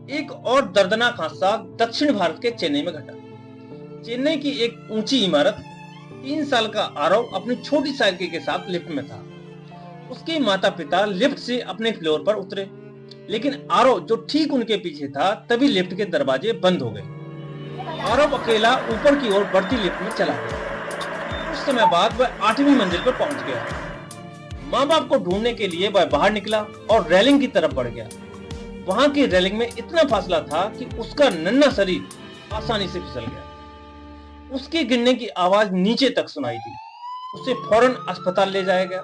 एक और दर्दनाक हादसा दक्षिण भारत के चेन्नई में घटा। चेन्नई की एक ऊंची इमारत, 3 साल का आरव अपनी छोटी साइकिल के साथ लिफ्ट में था। उसके माता पिता लिफ्ट से अपने फ्लोर पर उतरे, लेकिन आरव जो ठीक उनके पीछे था, तभी लिफ्ट के दरवाजे बंद हो गए। आरव अकेला ऊपर की ओर बढ़ती लिफ्ट में चला गया। कुछ समय बाद वह 8वीं मंजिल पर पहुंच गया। माँ बाप को ढूंढने के लिए वह बाहर निकला और रेलिंग की तरफ बढ़ गया। वहां की रेलिंग में इतना फासला था कि उसका नन्हा शरीर आसानी से फिसल गया। उसके गिरने की आवाज नीचे तक सुनाई दी। उसे फौरन अस्पताल ले जाया गया,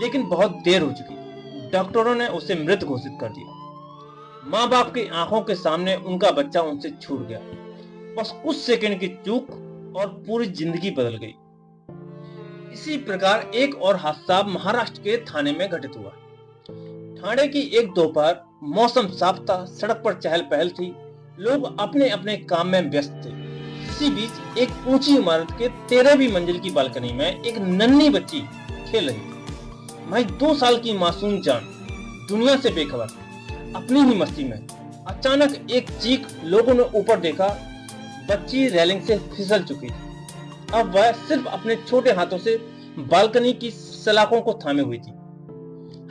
लेकिन बहुत देर हो चुकी। डॉक्टरों ने उसे मृत घोषित कर दिया। माँ बाप की आंखों के सामने उनका बच्चा उनसे छूट गया। बस कुछ सेकंड की चूक और पूरी जिंदगी बदल गई। इसी प्रकार एक और हादसा महाराष्ट्र के थाने में घटित हुआ। ठाणे की एक दोपहर, मौसम साफ था, सड़क पर चहल पहल थी, लोग अपने अपने काम में व्यस्त थे। इसी बीच एक ऊंची इमारत के 13वीं मंजिल की बालकनी में एक नन्ही बच्ची खेल रही थी। भाई 2 साल की मासूम जान, दुनिया से बेखबर, अपनी ही मस्ती में। अचानक एक चीख, लोगों ने ऊपर देखा। बच्ची रेलिंग से फिसल चुकी थी। अब वह सिर्फ अपने छोटे हाथों से बालकनी की सलाखों को थामे हुई थी।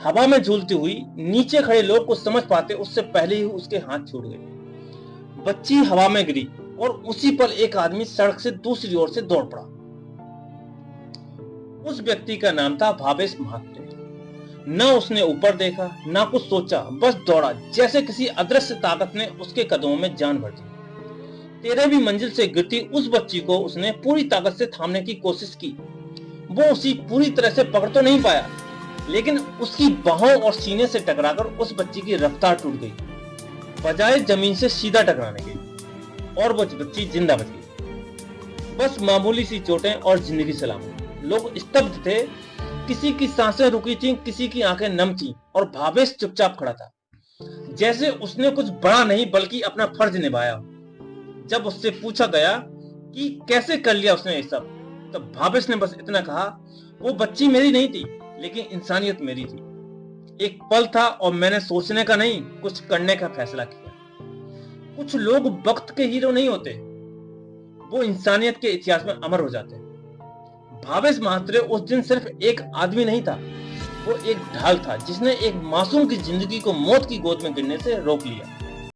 हवा में झूलती हुई नीचे खड़े लोग कुछ समझ पाते उससे पहले ही उसके हाथ छूट गए। बच्ची हवा में गिरी और उसी पल एक आदमी सड़क से दूसरी ओर से दौड़ पड़ा। उस व्यक्ति का नाम था भावेश महात्रे। न उसने ऊपर देखा, न कुछ सोचा, बस दौड़ा जैसे किसी अदृश्य ताकत ने उसके कदमों में जान भर दी। 13वीं मंजिल से गिरती उस बच्ची को उसने पूरी ताकत से थामने की कोशिश की। वो उसी पूरी तरह से पकड़ तो नहीं पाया, लेकिन उसकी बाहों और सीने से टकराकर उस बच्ची की रफ्तार टूट गई, बजाय जमीन से सीधा टकराने की, और वो बच्ची जिंदा बच गई। बस मामूली सी चोटें और जिंदगी सलामत। लोग स्तब्ध थे, किसी की सांसें रुकी थीं, किसी की आंखें नम थीं, और भावेश चुपचाप खड़ा था, जैसे उसने कुछ बड़ा नहीं बल्कि अपना फर्ज निभाया। जब उससे पूछा गया कि कैसे कर लिया उसने ये सब, तब भावेश ने बस इतना कहा, वो बच्ची मेरी नहीं थी, लेकिन इंसानियत मेरी थी। एक पल था और मैंने सोचने का नहीं, कुछ करने का फैसला किया। कुछ लोग वक्त के हीरो नहीं होते, वो इंसानियत के इतिहास में अमर हो जाते हैं। भावेश महात्रे उस दिन सिर्फ एक आदमी नहीं था, वो एक ढाल था जिसने एक मासूम की जिंदगी को मौत की गोद में गिरने से रोक लिया।